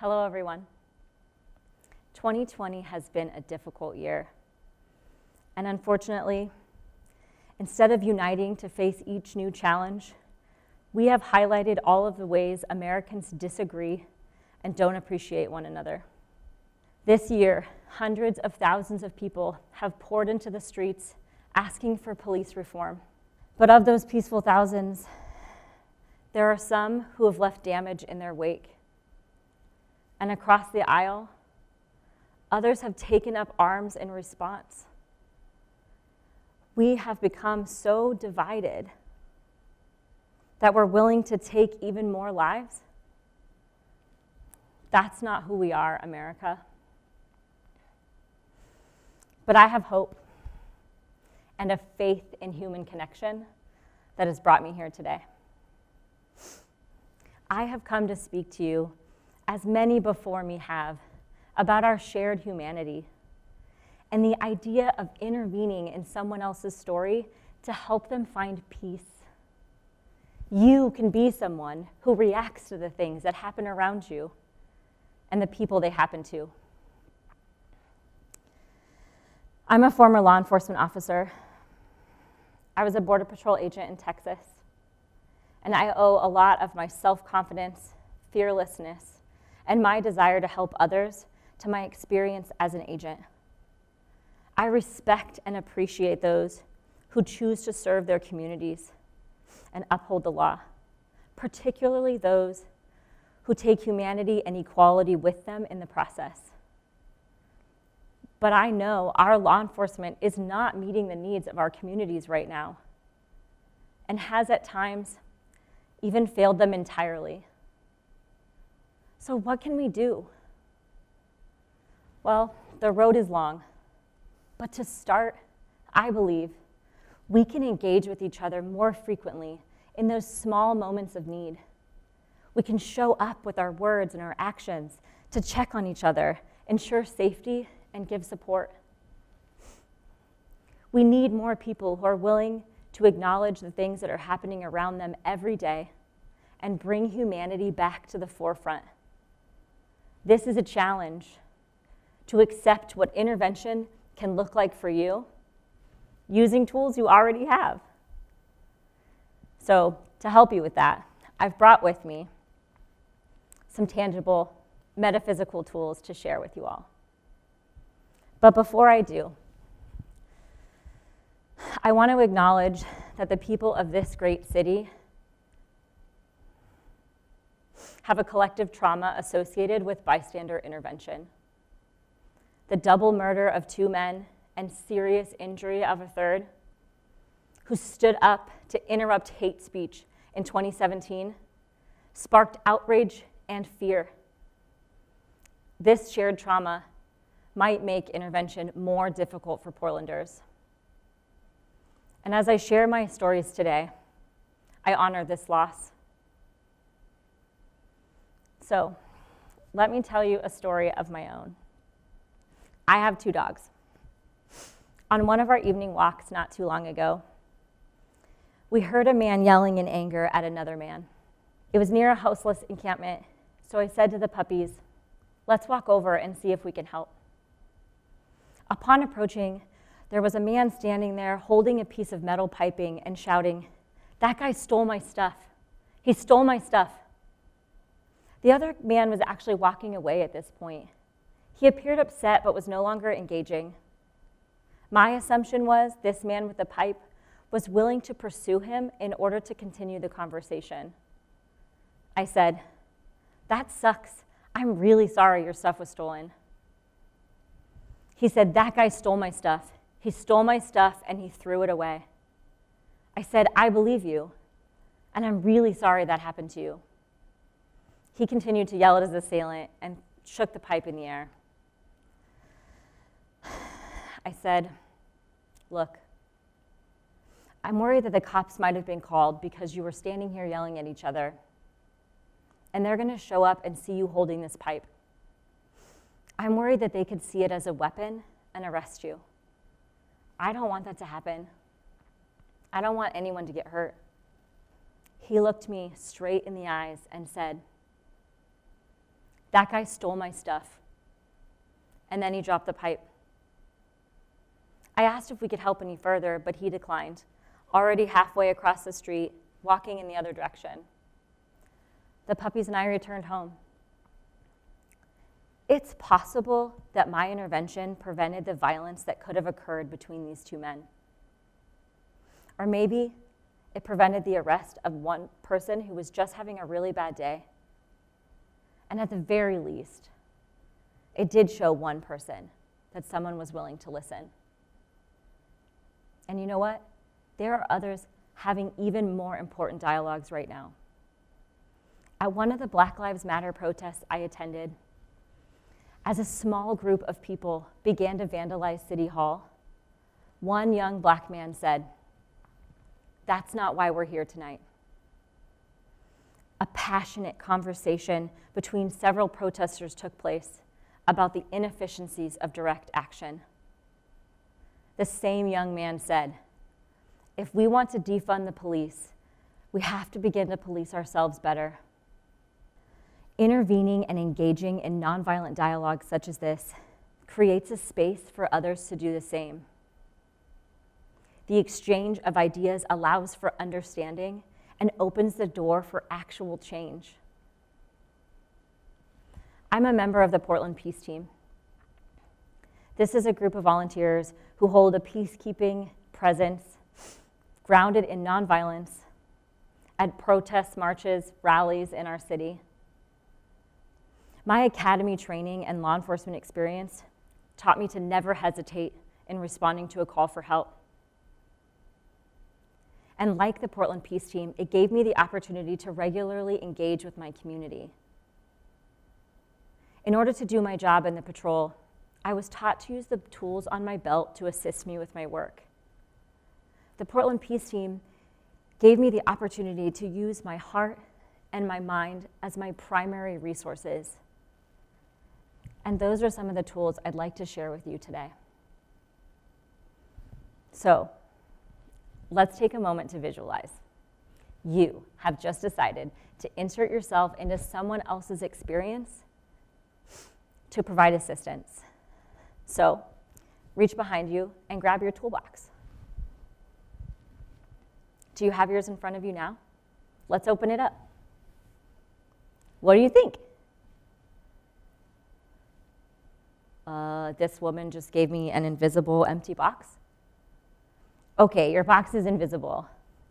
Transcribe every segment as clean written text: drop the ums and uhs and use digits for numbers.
Hello, everyone. 2020 has been a difficult year. And unfortunately, instead of uniting to face each new challenge, we have highlighted all of the ways Americans disagree and don't appreciate one another. This year, hundreds of thousands of people have poured into the streets asking for police reform. But of those peaceful thousands, there are some who have left damage in their wake. And across the aisle, others have taken up arms in response. We have become so divided that we're willing to take even more lives. That's not who we are, America. But I have hope and a faith in human connection that has brought me here today. I have come to speak to you, as many before me have, about our shared humanity and the idea of intervening in someone else's story to help them find peace. You can be someone who reacts to the things that happen around you and the people they happen to. I'm a former law enforcement officer. I was a Border Patrol agent in Texas, and I owe a lot of my self-confidence, fearlessness, and my desire to help others to my experience as an agent. I respect and appreciate those who choose to serve their communities and uphold the law, particularly those who take humanity and equality with them in the process. But I know our law enforcement is not meeting the needs of our communities right now, and has at times even failed them entirely. So what can we do? Well, the road is long, but to start, I believe, we can engage with each other more frequently in those small moments of need. We can show up with our words and our actions to check on each other, ensure safety, and give support. We need more people who are willing to acknowledge the things that are happening around them every day and bring humanity back to the forefront. This is a challenge to accept what intervention can look like for you using tools you already have. So to help you with that, I've brought with me some tangible metaphysical tools to share with you all. But before I do, I want to acknowledge that the people of this great city have a collective trauma associated with bystander intervention. The double murder of 2 men and serious injury of a third, who stood up to interrupt hate speech in 2017, sparked outrage and fear. This shared trauma might make intervention more difficult for Portlanders. And as I share my stories today, I honor this loss. So, let me tell you a story of my own. I have 2 dogs. On one of our evening walks not too long ago, we heard a man yelling in anger at another man. It was near a houseless encampment, so I said to the puppies, "Let's walk over and see if we can help." Upon approaching, there was a man standing there holding a piece of metal piping and shouting, "That guy stole my stuff. He stole my stuff." The other man was actually walking away at this point. He appeared upset but was no longer engaging. My assumption was this man with the pipe was willing to pursue him in order to continue the conversation. I said, "That sucks. I'm really sorry your stuff was stolen." He said, "That guy stole my stuff. He stole my stuff and he threw it away." I said, "I believe you, and I'm really sorry that happened to you." He continued to yell at his assailant and shook the pipe in the air. I said, "Look, I'm worried that the cops might have been called because you were standing here yelling at each other, and they're going to show up and see you holding this pipe. I'm worried that they could see it as a weapon and arrest you. I don't want that to happen. I don't want anyone to get hurt." He looked me straight in the eyes and said, That guy stole my stuff. And then he dropped the pipe. I asked if we could help any further, but he declined, already halfway across the street, walking in the other direction. The puppies and I returned home. It's possible that my intervention prevented the violence that could have occurred between these two men. Or maybe it prevented the arrest of one person who was just having a really bad day. And at the very least, it did show one person that someone was willing to listen. And you know what? There are others having even more important dialogues right now. At one of the Black Lives Matter protests I attended, as a small group of people began to vandalize City Hall, one young black man said, "That's not why we're here tonight." A passionate conversation between several protesters took place about the inefficiencies of direct action. The same young man said, "If we want to defund the police, we have to begin to police ourselves better." Intervening and engaging in nonviolent dialogue such as this creates a space for others to do the same. The exchange of ideas allows for understanding and opens the door for actual change. I'm a member of the Portland Peace Team. This is a group of volunteers who hold a peacekeeping presence grounded in nonviolence at protests, marches, rallies in our city. My academy training and law enforcement experience taught me to never hesitate in responding to a call for help. And like the Portland Peace Team, it gave me the opportunity to regularly engage with my community. In order to do my job in the patrol, I was taught to use the tools on my belt to assist me with my work. The Portland Peace Team gave me the opportunity to use my heart and my mind as my primary resources. And those are some of the tools I'd like to share with you today. So, let's take a moment to visualize. You have just decided to insert yourself into someone else's experience to provide assistance. So, reach behind you and grab your toolbox. Do you have yours in front of you now? Let's open it up. What do you think? This woman just gave me an invisible empty box. Okay, your box is invisible,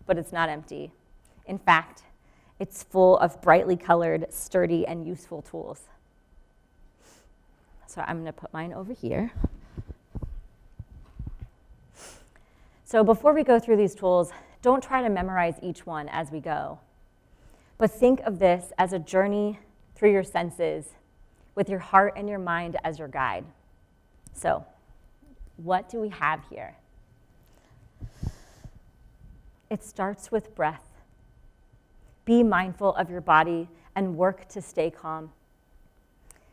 but it's not empty. In fact, it's full of brightly colored, sturdy, and useful tools. So I'm gonna put mine over here. So before we go through these tools, don't try to memorize each one as we go, but think of this as a journey through your senses with your heart and your mind as your guide. So, what do we have here? It starts with breath. Be mindful of your body and work to stay calm.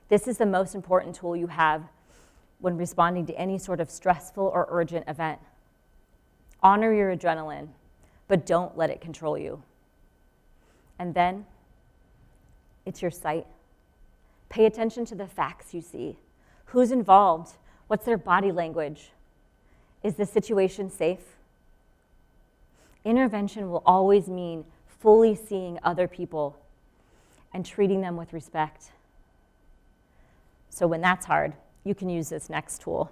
This is the most important tool you have when responding to any sort of stressful or urgent event. Honor your adrenaline, but don't let it control you. And then, it's your sight. Pay attention to the facts you see. Who's involved? What's their body language? Is the situation safe? Intervention will always mean fully seeing other people and treating them with respect. So when that's hard, you can use this next tool,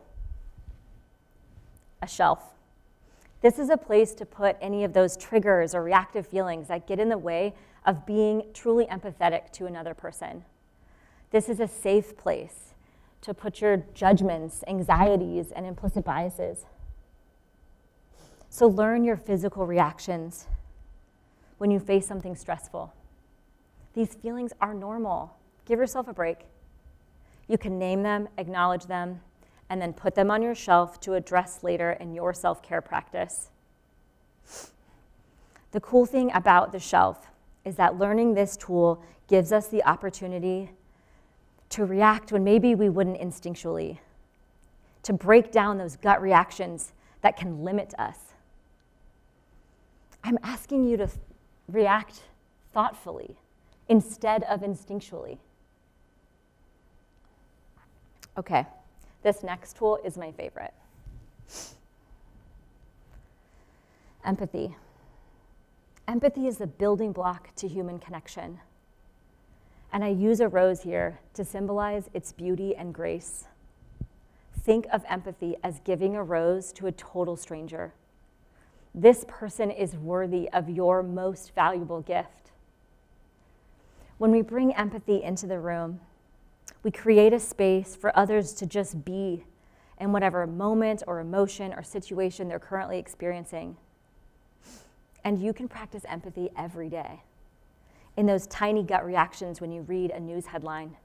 a shelf. This is a place to put any of those triggers or reactive feelings that get in the way of being truly empathetic to another person. This is a safe place to put your judgments, anxieties, and implicit biases. So learn your physical reactions when you face something stressful. These feelings are normal. Give yourself a break. You can name them, acknowledge them, and then put them on your shelf to address later in your self-care practice. The cool thing about the shelf is that learning this tool gives us the opportunity to react when maybe we wouldn't instinctually, to break down those gut reactions that can limit us. I'm asking you to react thoughtfully instead of instinctually. Okay, this next tool is my favorite. Empathy. Empathy is the building block to human connection. And I use a rose here to symbolize its beauty and grace. Think of empathy as giving a rose to a total stranger. This person is worthy of your most valuable gift. When we bring empathy into the room, we create a space for others to just be in whatever moment or emotion or situation they're currently experiencing. And you can practice empathy every day, in those tiny gut reactions when you read a news headline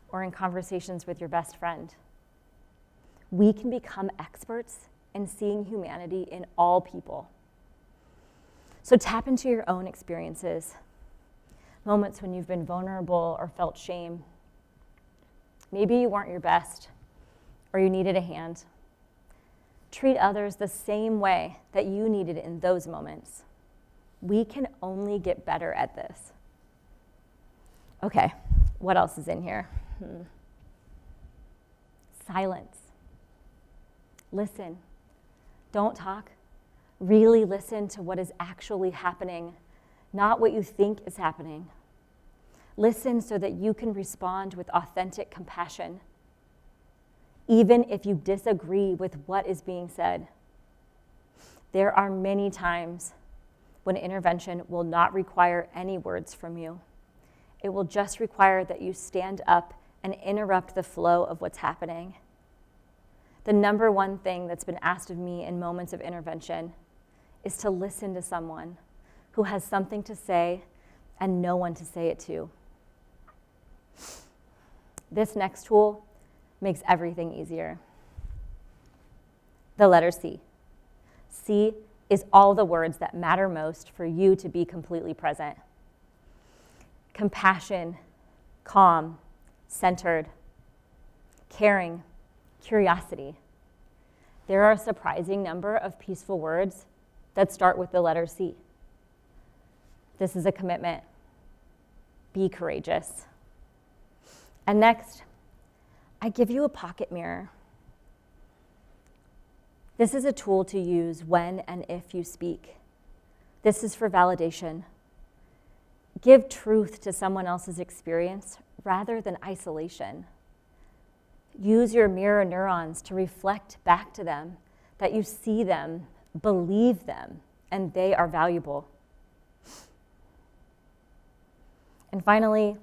or in conversations with your best friend. We can become experts in seeing humanity in all people. So tap into your own experiences, moments when you've been vulnerable or felt shame. Maybe you weren't your best or you needed a hand. Treat others the same way that you needed in those moments. We can only get better at this. Okay, what else is in here? Silence. Listen. Don't talk. Really listen to what is actually happening, not what you think is happening. Listen so that you can respond with authentic compassion, even if you disagree with what is being said. There are many times when intervention will not require any words from you. It will just require that you stand up and interrupt the flow of what's happening. The number one thing that's been asked of me in moments of intervention is to listen to someone who has something to say and no one to say it to. This next tool makes everything easier. The letter C. C is all the words that matter most for you to be completely present. Compassion, calm, centered, caring, curiosity. There are a surprising number of peaceful words that start with the letter C. This is a commitment. Be courageous. And next, I give you a pocket mirror. This is a tool to use when and if you speak. This is for validation. Give truth to someone else's experience rather than isolation. Use your mirror neurons to reflect back to them that you see them, believe them, and they are valuable. And finally,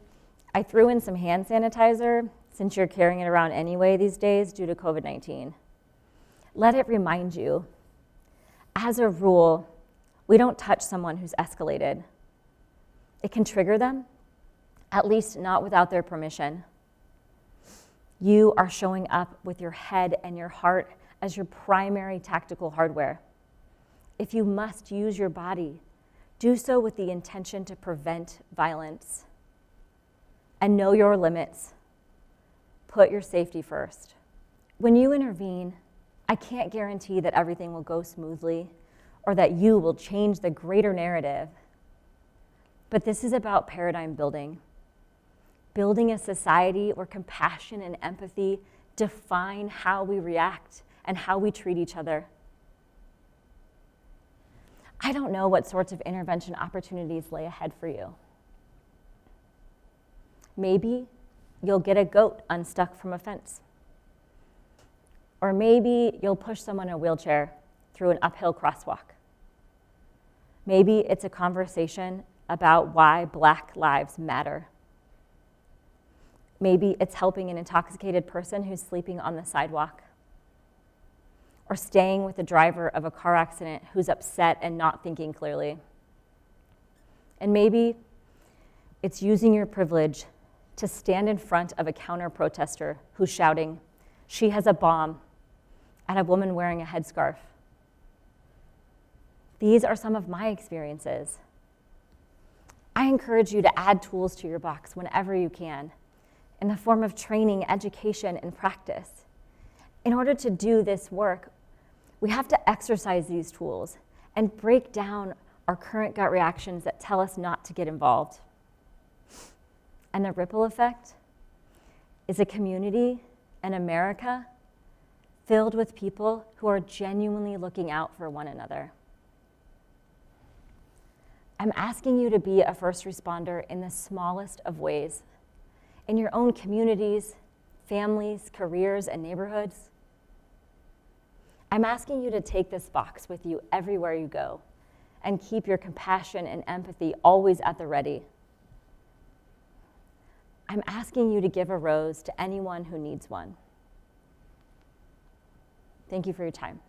I threw in some hand sanitizer since you're carrying it around anyway these days due to COVID-19. Let it remind you, as a rule, we don't touch someone who's escalated. It can trigger them, at least not without their permission. You are showing up with your head and your heart as your primary tactical hardware. If you must use your body, do so with the intention to prevent violence. And know your limits. Put your safety first. When you intervene, I can't guarantee that everything will go smoothly or that you will change the greater narrative. But this is about paradigm building. Building a society where compassion and empathy define how we react and how we treat each other. I don't know what sorts of intervention opportunities lay ahead for you. Maybe you'll get a goat unstuck from a fence. Or maybe you'll push someone in a wheelchair through an uphill crosswalk. Maybe it's a conversation about why Black lives matter. Maybe it's helping an intoxicated person who's sleeping on the sidewalk. Or staying with the driver of a car accident who's upset and not thinking clearly. And maybe it's using your privilege to stand in front of a counter-protester who's shouting, "She has a bomb," at a woman wearing a headscarf. These are some of my experiences. I encourage you to add tools to your box whenever you can, in the form of training, education, and practice. In order to do this work, we have to exercise these tools and break down our current gut reactions that tell us not to get involved. And the ripple effect is a community an America filled with people who are genuinely looking out for one another. I'm asking you to be a first responder in the smallest of ways, in your own communities, families, careers, and neighborhoods. I'm asking you to take this box with you everywhere you go and keep your compassion and empathy always at the ready. I'm asking you to give a rose to anyone who needs one. Thank you for your time.